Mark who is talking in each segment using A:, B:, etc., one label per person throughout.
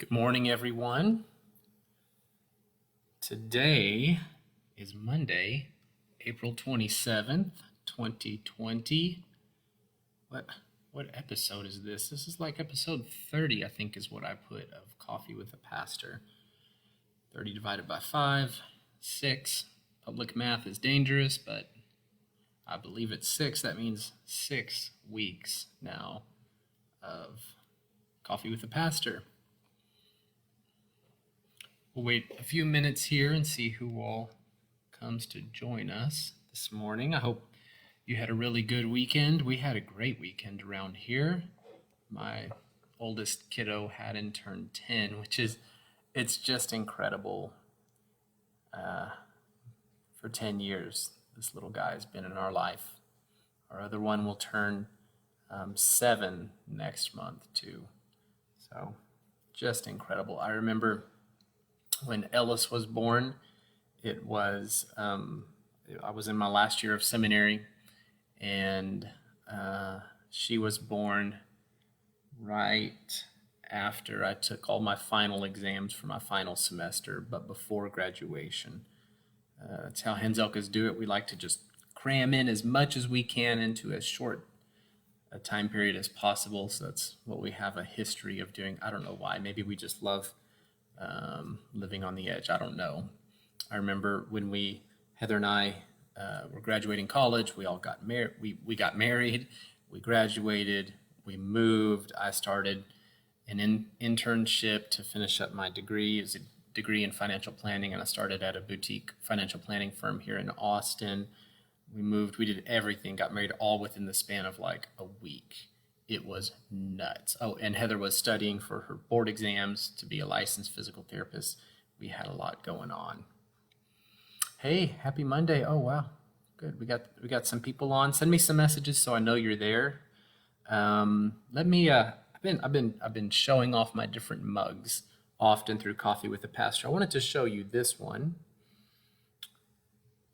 A: Good morning, everyone. Today is Monday, April 27th, 2020. What episode is this? This is like episode 30, I think is what I put of Coffee with a Pastor. 30 divided by 5, 6. Public math is dangerous, but I believe it's 6. That means 6 weeks now of Coffee with a Pastor. We'll wait a few minutes here and see who all comes to join us this morning. I hope you had a really good weekend. We had a great weekend around here. My oldest kiddo hadn't turned 10, it's just incredible. For 10 years, this little guy's been in our life. Our other one will turn 7 next month too. So just incredible. I remember when Ellis was born, I was in my last year of seminary, and she was born right after I took all my final exams for my final semester, but before graduation. That's how Henzelkas do it. We like to just cram in as much as we can into as short a time period as possible. So that's what we have a history of doing. I don't know why. Maybe we just love living on the edge. I don't know. I remember when Heather and I were graduating college, we all got married. We got married, we graduated, we moved. I started an internship to finish up my degree. It was a degree in financial planning, and I started at a boutique financial planning firm here in Austin. We moved, we did everything, got married all within the span of like a week. It was nuts. Oh, and Heather was studying for her board exams to be a licensed physical therapist. We had a lot going on. Hey, happy Monday. Oh, wow. Good. We got some people on. Send me some messages so I know you're there. I've been showing off my different mugs often through Coffee with a Pastor. I wanted to show you this one.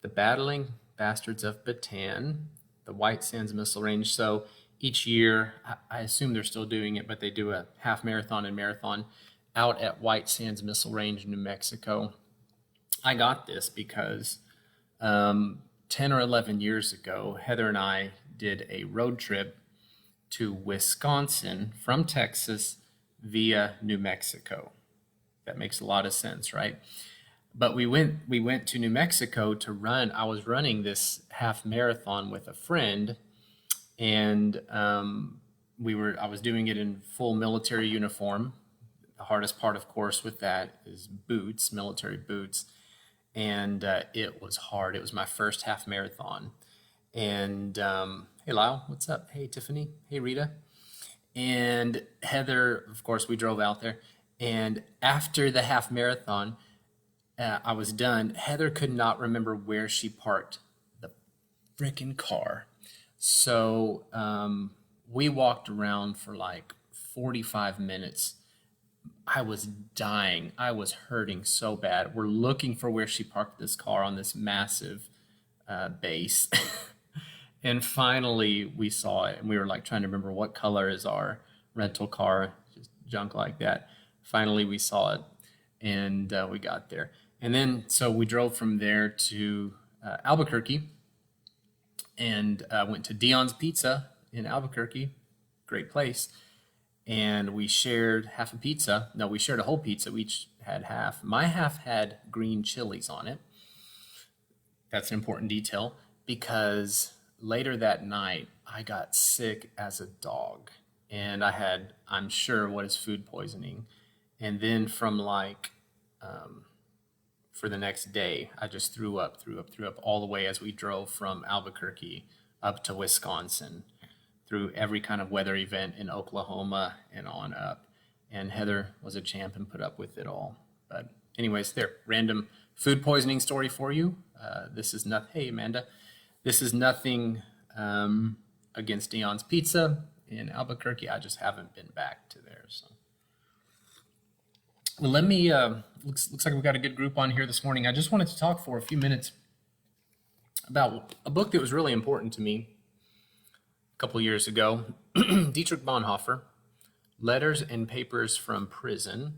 A: The Battling Bastards of Bataan, the White Sands Missile Range. So each year, I assume they're still doing it, but they do a half marathon and marathon out at White Sands Missile Range, New Mexico. I got this because 10 or 11 years ago, Heather and I did a road trip to Wisconsin from Texas via New Mexico. That makes a lot of sense, right? But we went to New Mexico to run. I was running this half marathon with a friend, and I was doing it in full military uniform. The hardest part, of course, with that is boots, military boots. And it was hard. It was my first half marathon. And hey, Lyle, what's up? Hey, Tiffany. Hey, Rita. And Heather, of course, we drove out there. And after the half marathon, I was done. Heather could not remember where she parked the freaking car. So we walked around for like 45 minutes. I was dying. I was hurting so bad. We're looking for where she parked this car on this massive base. And finally we saw it, and we were like trying to remember what color is our rental car, just junk like that. Finally we saw it, and we got there. And then so we drove from there to Albuquerque, and went to Dion's Pizza in Albuquerque. Great place. And we shared half a pizza. No, we shared a whole pizza. We each had half. My half had green chilies on it. That's an important detail, because later that night, I got sick as a dog. And I had, I'm sure, what is food poisoning. And then from for the next day, I just threw up all the way as we drove from Albuquerque up to Wisconsin, through every kind of weather event in Oklahoma and on up. And Heather was a champ and put up with it all. But anyways, random food poisoning story for you. This is not, hey, Amanda, this is nothing against Dion's Pizza in Albuquerque. I just haven't been back to there. So, well, let me, looks like we've got a good group on here this morning. I just wanted to talk for a few minutes about a book that was really important to me a couple years ago. Dietrich Bonhoeffer, Letters and Papers from Prison.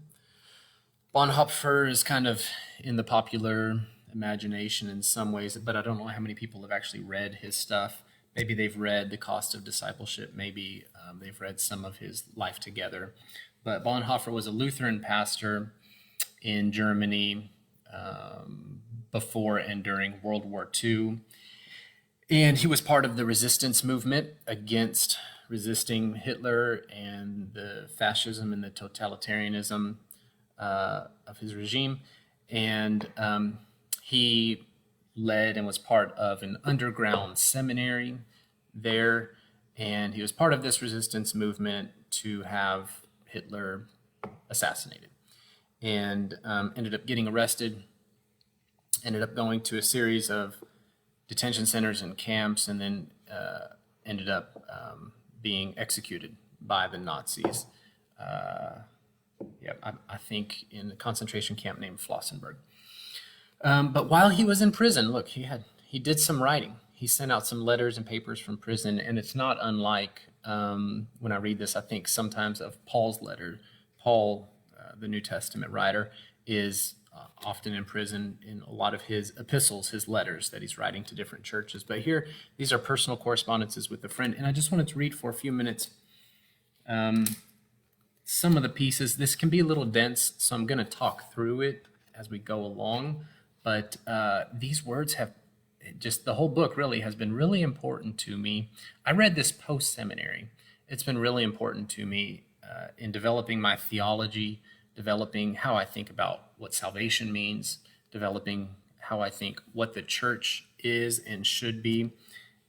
A: Bonhoeffer is kind of in the popular imagination in some ways, but I don't know how many people have actually read his stuff. Maybe they've read The Cost of Discipleship. Maybe they've read some of his Life Together. But Bonhoeffer was a Lutheran pastor in Germany before and during World War II. And he was part of the resistance movement against resisting Hitler and the fascism and the totalitarianism of his regime. And he led and was part of an underground seminary there. And he was part of this resistance movement to have Hitler assassinated. And ended up getting arrested, ended up going to a series of detention centers and camps, and then ended up being executed by the Nazis. I think in a concentration camp named Flossenburg. But while he was in prison, look, he did some writing. He sent out some letters and papers from prison, and it's not unlike when I read this, I think sometimes of Paul's letter. Paul, the New Testament writer, is often in prison in a lot of his epistles, his letters that he's writing to different churches. But here, these are personal correspondences with a friend. And I just wanted to read for a few minutes some of the pieces. This can be a little dense, so I'm going to talk through it as we go along. But these words have just, the whole book really has been really important to me. I read this post-seminary. It's been really important to me in developing my theology, developing how I think about what salvation means, developing how I think what the church is and should be,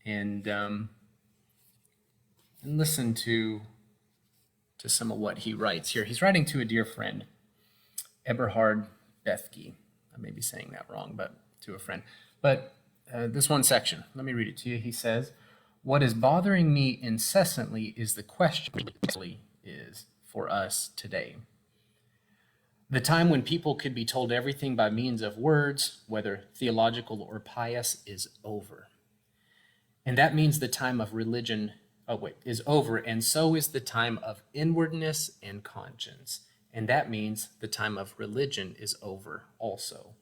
A: and listen to some of what he writes here. He's writing to a dear friend, Eberhard Bethke. I may be saying that wrong, but to a friend. But this one section, let me read it to you. He says, "What is bothering me incessantly is the question is for us today. The time when people could be told everything by means of words, whether theological or pious, is over. And that means the time of religion is over, and so is the time of inwardness and conscience. And that means the time of religion is over also."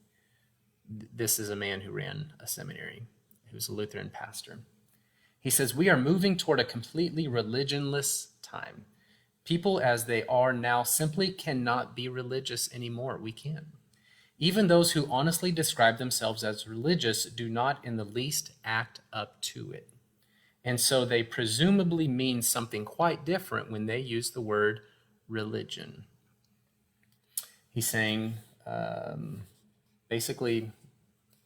A: This is a man who ran a seminary, who's a Lutheran pastor. He says, "We are moving toward a completely religionless time. People as they are now simply cannot be religious anymore. We can't. Even those who honestly describe themselves as religious do not in the least act up to it. And so they presumably mean something quite different when they use the word religion." He's saying, basically,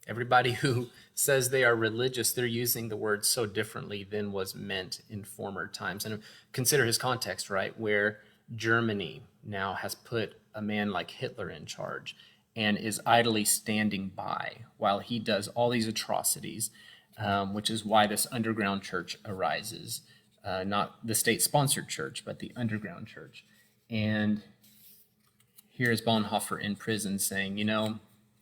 A: everybody who says they are religious, they're using the word so differently than was meant in former times. And consider his context, right, where Germany now has put a man like Hitler in charge and is idly standing by while he does all these atrocities, which is why this underground church arises. Not the state-sponsored church, but the underground church. And here's Bonhoeffer in prison saying,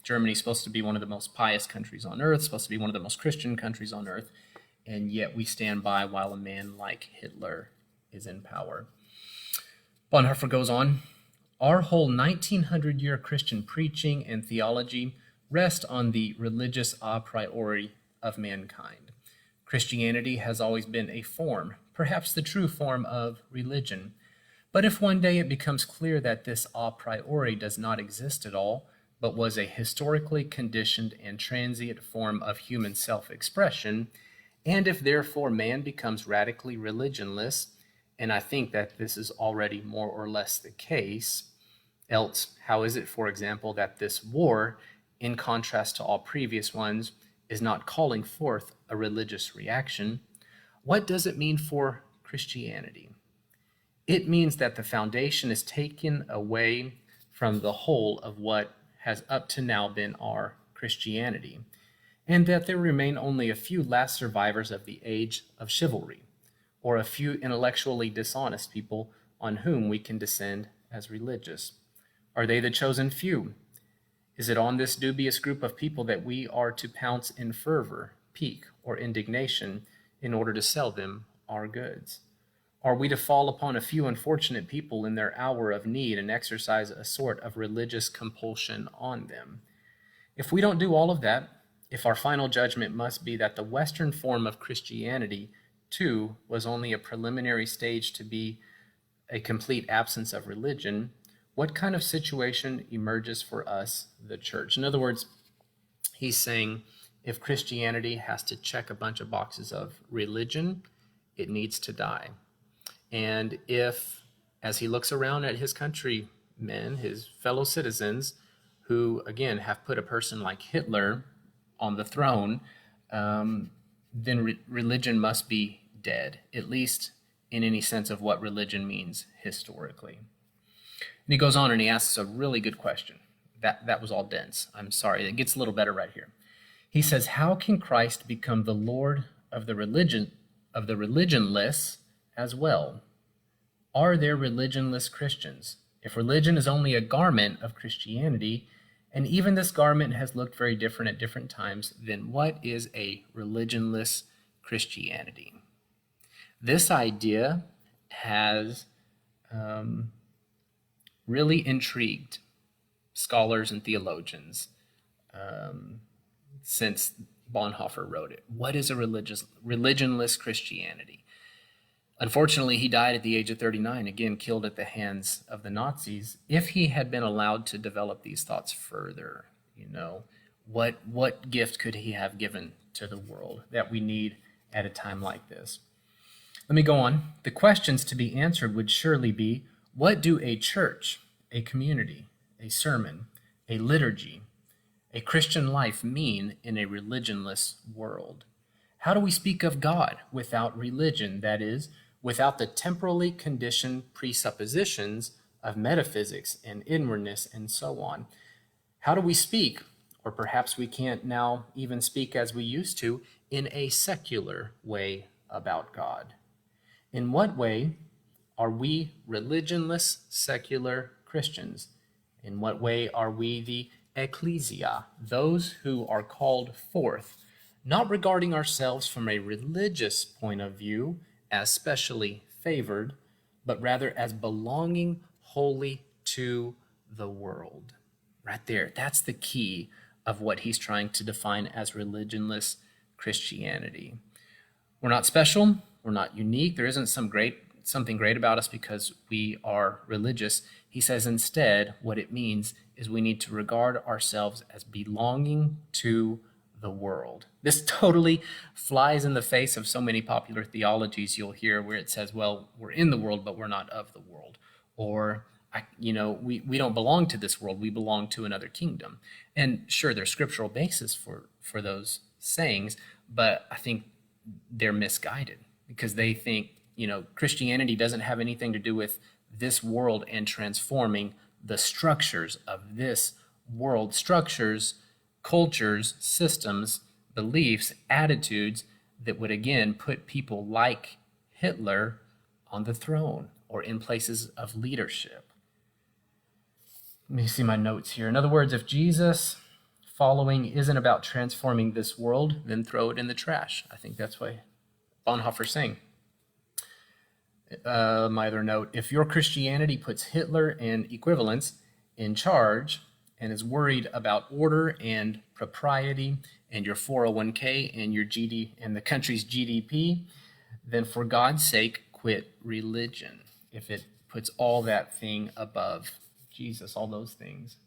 A: Germany's supposed to be one of the most pious countries on earth, supposed to be one of the most Christian countries on earth, and yet we stand by while a man like Hitler is in power. Bonhoeffer goes on, "Our whole 1900-year Christian preaching and theology rest on the religious a priori of mankind. Christianity has always been a form, perhaps the true form of religion. But if one day it becomes clear that this a priori does not exist at all, but was a historically conditioned and transient form of human self-expression, and if therefore man becomes radically religionless, and I think that this is already more or less the case, else how is it, for example, that this war, in contrast to all previous ones, is not calling forth a religious reaction? What does it mean for Christianity? It means that the foundation is taken away from the whole of what has up to now been our Christianity, and that there remain only a few last survivors of the age of chivalry, or a few intellectually dishonest people on whom we can descend as religious. Are they the chosen few? Is it on this dubious group of people that we are to pounce in fervor, pique, or indignation in order to sell them our goods? Are we to fall upon a few unfortunate people in their hour of need and exercise a sort of religious compulsion on them? If we don't do all of that, if our final judgment must be that the Western form of Christianity, too, was only a preliminary stage to be a complete absence of religion, what kind of situation emerges for us, the church? In other words, he's saying if Christianity has to check a bunch of boxes of religion, it needs to die. And if, as he looks around at his countrymen, his fellow citizens, who, again, have put a person like Hitler on the throne, then religion must be dead, at least in any sense of what religion means historically. And he goes on and he asks a really good question. That was all dense. I'm sorry. It gets a little better right here. He says, how can Christ become the Lord of the religionless as well? Are there religionless Christians? If religion is only a garment of Christianity, and even this garment has looked very different at different times, then what is a religionless Christianity? This idea has really intrigued scholars and theologians since Bonhoeffer wrote it. What is a religionless Christianity? Unfortunately, he died at the age of 39, again killed at the hands of the Nazis. If he had been allowed to develop these thoughts further, what gift could he have given to the world that we need at a time like this? Let me go on. The questions to be answered would surely be, what do a church, a community, a sermon, a liturgy, a Christian life mean in a religionless world? How do we speak of God without religion, that is, without the temporally conditioned presuppositions of metaphysics and inwardness and so on? How do we speak, or perhaps we can't now even speak as we used to, in a secular way about God? In what way are we religionless secular Christians? In what way are we the ecclesia, those who are called forth, not regarding ourselves from a religious point of view as specially favored, but rather as belonging wholly to the world? Right there, that's the key of what he's trying to define as religionless Christianity. We're not special, we're not unique, there isn't something great about us because we are religious. He says instead what it means is we need to regard ourselves as belonging to the world. This totally flies in the face of so many popular theologies you'll hear where it says, well, we're in the world, but we're not of the world. Or, we don't belong to this world, we belong to another kingdom. And sure, there's scriptural basis for those sayings, but I think they're misguided because they think, Christianity doesn't have anything to do with this world and transforming the structures of this world, structures, cultures, systems, beliefs, attitudes that would again put people like Hitler on the throne or in places of leadership. Let me see my notes here. In other words, if Jesus following isn't about transforming this world, then throw it in the trash. I think that's what Bonhoeffer's saying. My other note, if your Christianity puts Hitler and equivalents in charge and is worried about order and propriety and your 401k and your and the country's GDP, then for God's sake, quit religion. If it puts all that thing above Jesus, all those things.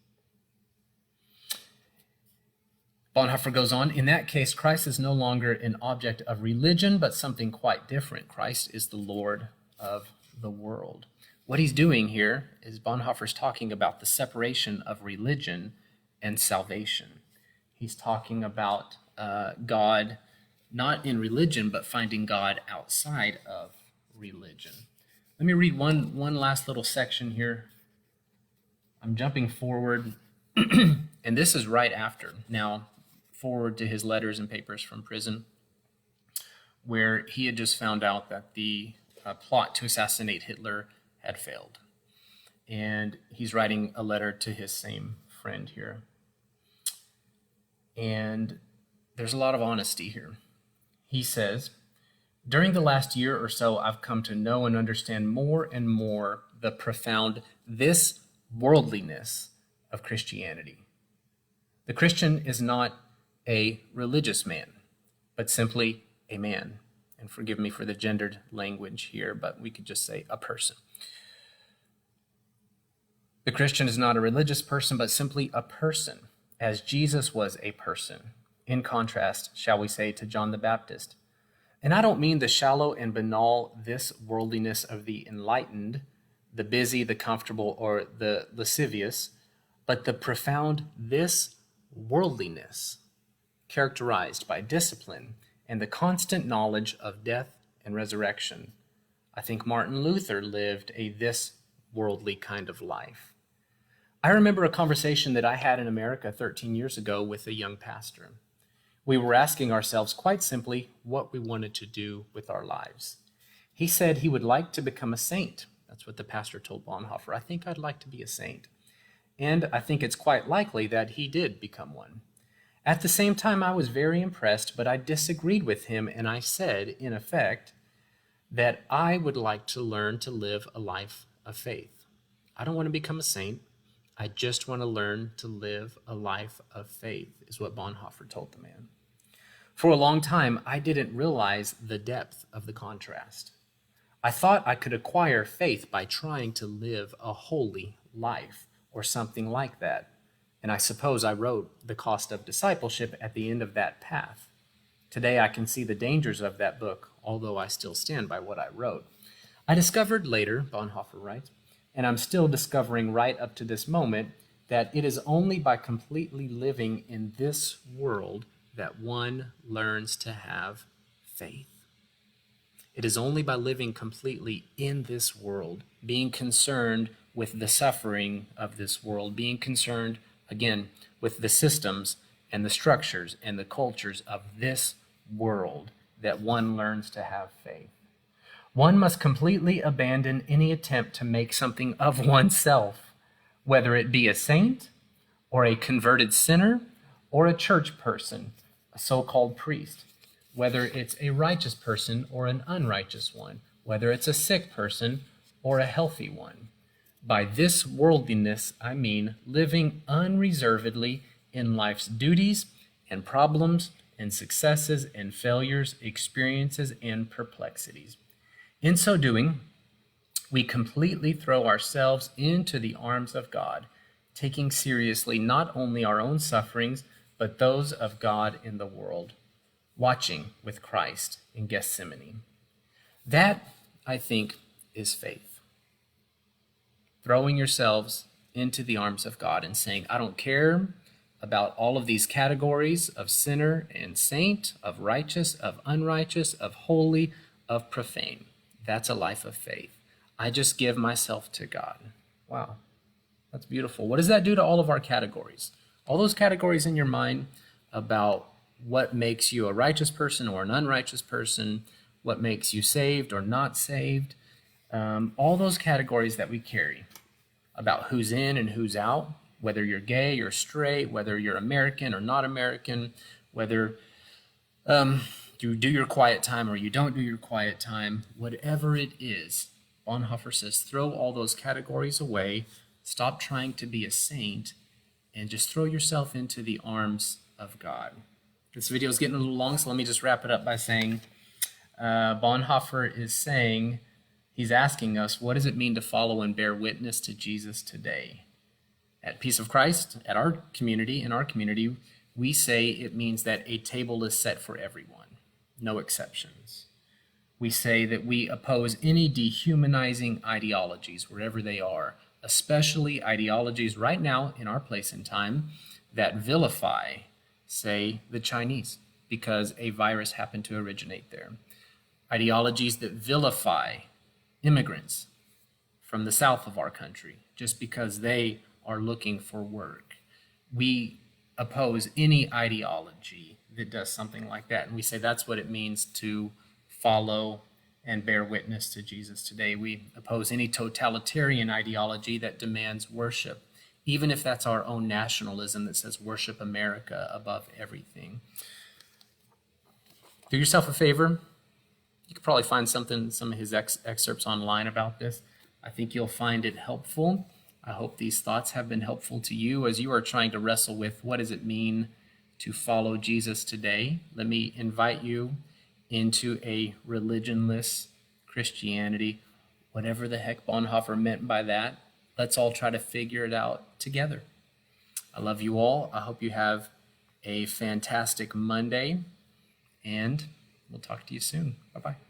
A: Bonhoeffer goes on, in that case, Christ is no longer an object of religion, but something quite different. Christ is the Lord of the world. What he's doing here is Bonhoeffer's talking about the separation of religion and salvation. He's talking about God not in religion, but finding God outside of religion. Let me read one last little section here. I'm jumping forward, and this is right after. Now, forward to his letters and papers from prison, where he had just found out that the plot to assassinate Hitler had failed. And he's writing a letter to his same friend here. And there's a lot of honesty here. He says, During the last year or so, I've come to know and understand more and more the profound this worldliness of Christianity. The Christian is not a religious man, but simply a man. And forgive me for the gendered language here, but we could just say a person. The Christian is not a religious person, but simply a person, as Jesus was a person, in contrast, shall we say, to John the Baptist. And I don't mean the shallow and banal this worldliness of the enlightened, the busy, the comfortable, or the lascivious, but the profound this worldliness characterized by discipline and the constant knowledge of death and resurrection. I think Martin Luther lived a this worldly kind of life. I remember a conversation that I had in America 13 years ago with a young pastor. We were asking ourselves quite simply what we wanted to do with our lives. He said he would like to become a saint. That's what the pastor told Bonhoeffer. I think I'd like to be a saint. And I think it's quite likely that he did become one. At the same time, I was very impressed, but I disagreed with him, and I said, in effect, that I would like to learn to live a life of faith. I don't want to become a saint. I just want to learn to live a life of faith, is what Bonhoeffer told the man. For a long time, I didn't realize the depth of the contrast. I thought I could acquire faith by trying to live a holy life or something like that. And I suppose I wrote The Cost of Discipleship at the end of that path. Today I can see the dangers of that book, although I still stand by what I wrote. I discovered later, Bonhoeffer writes, and I'm still discovering right up to this moment, that it is only by completely living in this world that one learns to have faith. It is only by living completely in this world, being concerned with the suffering of this world, being concerned, again, with the systems and the structures and the cultures of this world, that one learns to have faith. One must completely abandon any attempt to make something of oneself, whether it be a saint or a converted sinner or a church person, a so-called priest, whether it's a righteous person or an unrighteous one, whether it's a sick person or a healthy one. By this worldliness, I mean living unreservedly in life's duties and problems and successes and failures, experiences and perplexities. In so doing, we completely throw ourselves into the arms of God, taking seriously not only our own sufferings, but those of God in the world, watching with Christ in Gethsemane. That, I think, is faith. Throwing yourselves into the arms of God and saying, I don't care about all of these categories of sinner and saint, of righteous, of unrighteous, of holy, of profane. That's a life of faith. I just give myself to God. Wow, that's beautiful. What does that do to all of our categories? All those categories in your mind about what makes you a righteous person or an unrighteous person, what makes you saved or not saved, all those categories that we carry about who's in and who's out, whether you're gay or straight, whether you're American or not American, whether you do your quiet time or you don't do your quiet time, whatever it is, Bonhoeffer says, throw all those categories away, stop trying to be a saint, and just throw yourself into the arms of God. This video is getting a little long, so let me just wrap it up by saying, Bonhoeffer is saying, he's asking us, what does it mean to follow and bear witness to Jesus today? At Peace of Christ, at our community, in our community, we say it means that a table is set for everyone, no exceptions. We say that we oppose any dehumanizing ideologies, wherever they are, especially ideologies right now in our place in time that vilify, say, the Chinese, because a virus happened to originate there. Ideologies that vilify immigrants from the south of our country just because they are looking for work. We oppose any ideology that does something like that, and we say that's what it means to follow and bear witness to Jesus today. We oppose any totalitarian ideology that demands worship, even if that's our own nationalism that says worship America above everything. Do yourself a favor. You could probably find some of his excerpts online about this. I think you'll find it helpful. I hope these thoughts have been helpful to you as you are trying to wrestle with what does it mean to follow Jesus today. Let me invite you into a religionless Christianity, whatever the heck Bonhoeffer meant by that. Let's all try to figure it out together. I love you all. I hope you have a fantastic Monday, and we'll talk to you soon. Bye-bye.